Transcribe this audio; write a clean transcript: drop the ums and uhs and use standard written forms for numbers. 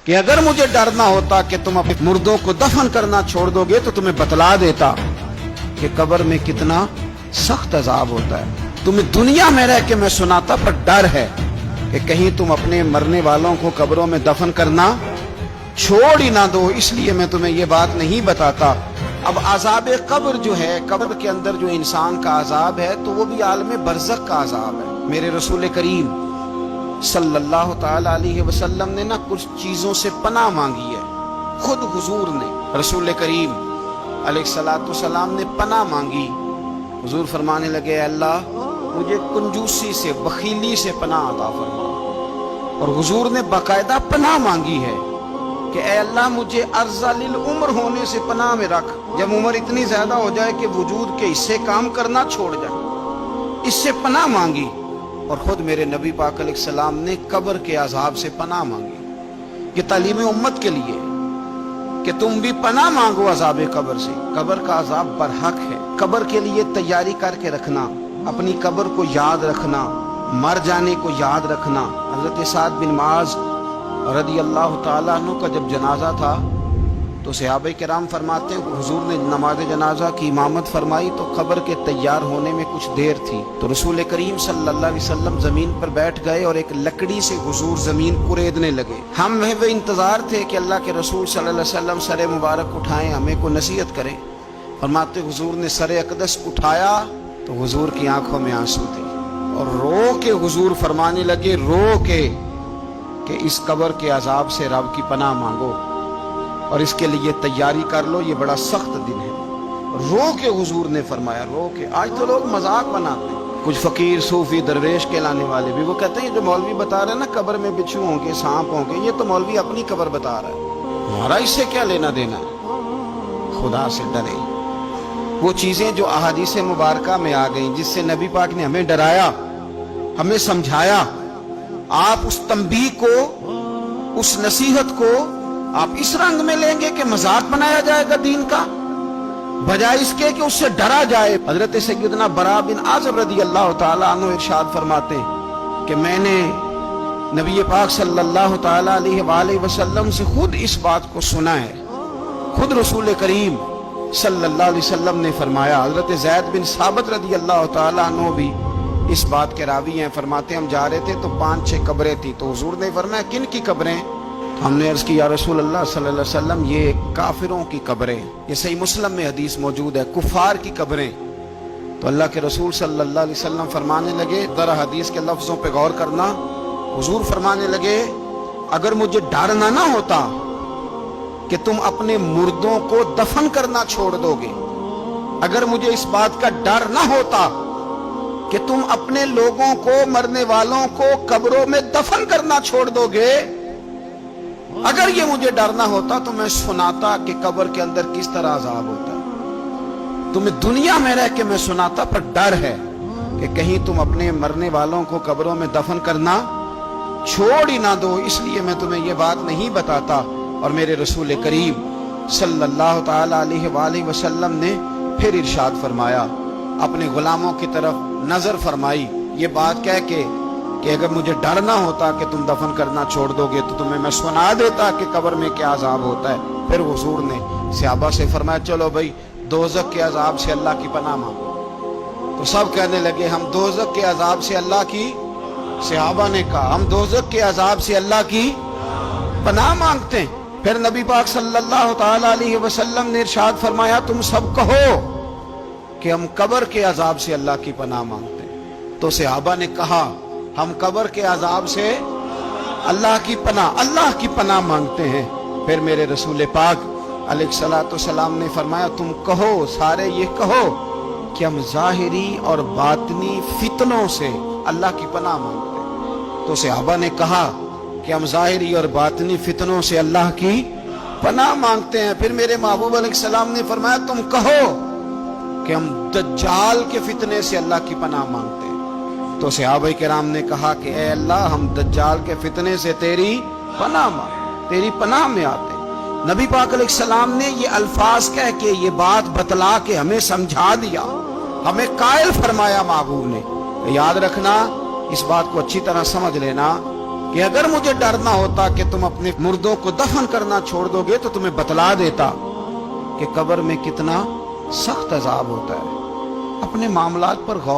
کہ اگر مجھے ڈر نہ ہوتا کہ تم اپنے مردوں کو دفن کرنا چھوڑ دو گے تو تمہیں بتلا دیتا کہ قبر میں کتنا سخت عذاب ہوتا ہے۔ تمہیں دنیا میں رہ کے میں سناتا، پر ڈر ہے کہ کہیں تم اپنے مرنے والوں کو قبروں میں دفن کرنا چھوڑ ہی نہ دو، اس لیے میں تمہیں یہ بات نہیں بتاتا۔ اب عذاب قبر جو ہے، قبر کے اندر جو انسان کا عذاب ہے تو وہ بھی عالم برزخ کا عذاب ہے۔ میرے رسول کریم صلی اللہ تعالی علیہ وسلم نے نہ کچھ چیزوں سے پناہ مانگی ہے، خود حضور نے، رسول کریم علیہ الصلوۃ والسلام نے پناہ مانگی۔ حضور فرمانے لگے، اے اللہ مجھے کنجوسی سے، بخیلی سے پناہ عطا فرما۔ اور حضور نے باقاعدہ پناہ مانگی ہے کہ اے اللہ مجھے ارذل العمر ہونے سے پناہ میں رکھ، جب عمر اتنی زیادہ ہو جائے کہ وجود کے حصے کام کرنا چھوڑ جائے، اس سے پناہ مانگی۔ اور خود میرے نبی پاک علیہ السلام نے قبر کے عذاب سے پناہ مانگی۔ یہ تعلیم امت کے لیے کہ تم بھی پناہ مانگو عذاب قبر سے۔ قبر کا عذاب برحق ہے۔ قبر کے لیے تیاری کر کے رکھنا، اپنی قبر کو یاد رکھنا، مر جانے کو یاد رکھنا۔ حضرت سعد بن معاذ رضی اللہ تعالیٰ عنہ کا جب جنازہ تھا تو صحابہ کرام فرماتے ہیں حضور نے نماز جنازہ کی امامت فرمائی تو قبر کے تیار ہونے میں کچھ دیر تھی، تو رسول کریم صلی اللہ علیہ وسلم زمین پر بیٹھ گئے اور ایک لکڑی سے حضور زمین کوریدنے لگے۔ ہم وہ انتظار تھے کہ اللہ کے رسول صلی اللہ علیہ وسلم سر مبارک اٹھائیں، ہمیں کو نصیحت کریں۔ فرماتے حضور نے سر اقدس اٹھایا تو حضور کی آنکھوں میں آنسو تھے اور رو کے حضور فرمانے لگے، رو کے کہ اس قبر کے عذاب سے رب کی پناہ مانگو اور اس کے لیے تیاری کر لو، یہ بڑا سخت دن ہے۔ رو کے حضور نے فرمایا، رو کے۔ آج تو لوگ مذاق بناتے ہیں، کچھ فقیر صوفی درویش کہلانے والے بھی، وہ کہتے ہیں جو مولوی بتا رہے ہیں نا قبر میں بچھو ہوں گے، سانپ ہوں گے، یہ تو مولوی اپنی قبر بتا رہا ہے، ہمارا اس سے کیا لینا دینا ہے۔ خدا سے ڈرے۔ وہ چیزیں جو احادیث مبارکہ میں آ گئیں، جس سے نبی پاک نے ہمیں ڈرایا، ہمیں سمجھایا، آپ اس تنبیہ کو، اس نصیحت کو آپ اس رنگ میں لیں گے کہ مذاق بنایا جائے گا دین کا، بجائے اس کے کہ اس سے ڈرا جائے۔ حضرت سیدنا براء بن عازب رضی اللہ تعالیٰ عنہ ارشاد فرماتے ہیں کہ میں نے نبی پاک صلی اللہ تعالیٰ علیہ وآلہ وسلم سے خود اس بات کو سنا ہے، خود رسول کریم صلی اللہ علیہ وسلم نے فرمایا۔ حضرت زید بن ثابت رضی اللہ تعالیٰ عنہ بھی اس بات کے راوی ہیں، فرماتے ہم جا رہے تھے تو 5-6 قبریں تھیں، تو حضور نے فرمایا کن کی قبریں؟ ہم نے عرض کی یا رسول اللہ صلی اللہ علیہ وسلم یہ کافروں کی قبریں، یہ صحیح مسلم میں حدیث موجود ہے، کفار کی قبریں۔ تو اللہ کے رسول صلی اللہ علیہ وسلم فرمانے لگے، ذرا حدیث کے لفظوں پہ غور کرنا، حضور فرمانے لگے اگر مجھے ڈر نہ ہوتا کہ تم اپنے مردوں کو دفن کرنا چھوڑ دو گے، اگر مجھے اس بات کا ڈر نہ ہوتا کہ تم اپنے لوگوں کو، مرنے والوں کو قبروں میں دفن کرنا چھوڑ دو گے، اگر یہ مجھے ڈر نہ ہوتا تو میں سناتا کہ قبر کے اندر کس طرح عذاب ہوتا ہے۔ تمہیں دنیا میں رہ کے میں سناتا، پر ڈر ہے کہ کہیں تم اپنے مرنے والوں کو قبروں میں دفن کرنا چھوڑ ہی نہ دو، اس لیے میں تمہیں یہ بات نہیں بتاتا۔ اور میرے رسول کریم صلی اللہ تعالی علیہ وآلہ وسلم نے پھر ارشاد فرمایا، اپنے غلاموں کی طرف نظر فرمائی، یہ بات کہہ کے کہ اگر مجھے ڈر نہ ہوتا کہ تم دفن کرنا چھوڑ دو گے تو تمہیں میں سنا دیتا کہ قبر میں کیا عذاب ہوتا ہے۔ پھر حضور نے صحابہ سے فرمایا چلو بھائی دوزخ کے عذاب سے اللہ کی پناہ مانگو۔ تو سب کہنے لگے ہم دوزخ کے عذاب سے اللہ کی، صحابہ نے کہا ہم دوزخ کے عذاب سے اللہ کی پناہ مانگتے ہیں۔ پھر نبی پاک صلی اللہ تعالی علیہ وسلم نے ارشاد فرمایا تم سب کہو کہ ہم قبر کے عذاب سے اللہ کی پناہ مانگتے ہیں۔ تو صحابہ نے کہا ہم قبر کے عذاب سے اللہ کی پناہ مانگتے ہیں۔ پھر میرے رسول پاک علیہ الصلوۃ والسلام نے فرمایا تم کہو، سارے یہ کہو کہ ہم ظاہری اور باطنی فتنوں سے اللہ کی پناہ مانگتے ہیں۔ تو صحابہ نے کہا کہ ہم ظاہری اور باطنی فتنوں سے اللہ کی پناہ مانگتے ہیں۔ پھر میرے محبوب علیہ السلام نے فرمایا تم کہو کہ ہم دجال کے فتنے سے اللہ کی پناہ مانگتے ہیں۔ تو صحابہ کرام نے کہا کہ اے اللہ ہم دجال کے فتنے سے تیری پناہ مانگ، تیری پناہ میں آتے ہیں۔ نبی پاک علیہ السلام نے یہ الفاظ کہہ کے، یہ بات بتلا کے ہمیں سمجھا دیا، ہمیں قائل فرمایا محبوب نے۔ یاد رکھنا، اس بات کو اچھی طرح سمجھ لینا کہ اگر مجھے ڈر نہ ہوتا کہ تم اپنے مردوں کو دفن کرنا چھوڑ دو گے تو تمہیں بتلا دیتا کہ قبر میں کتنا سخت عذاب ہوتا ہے۔ اپنے معاملات پر غور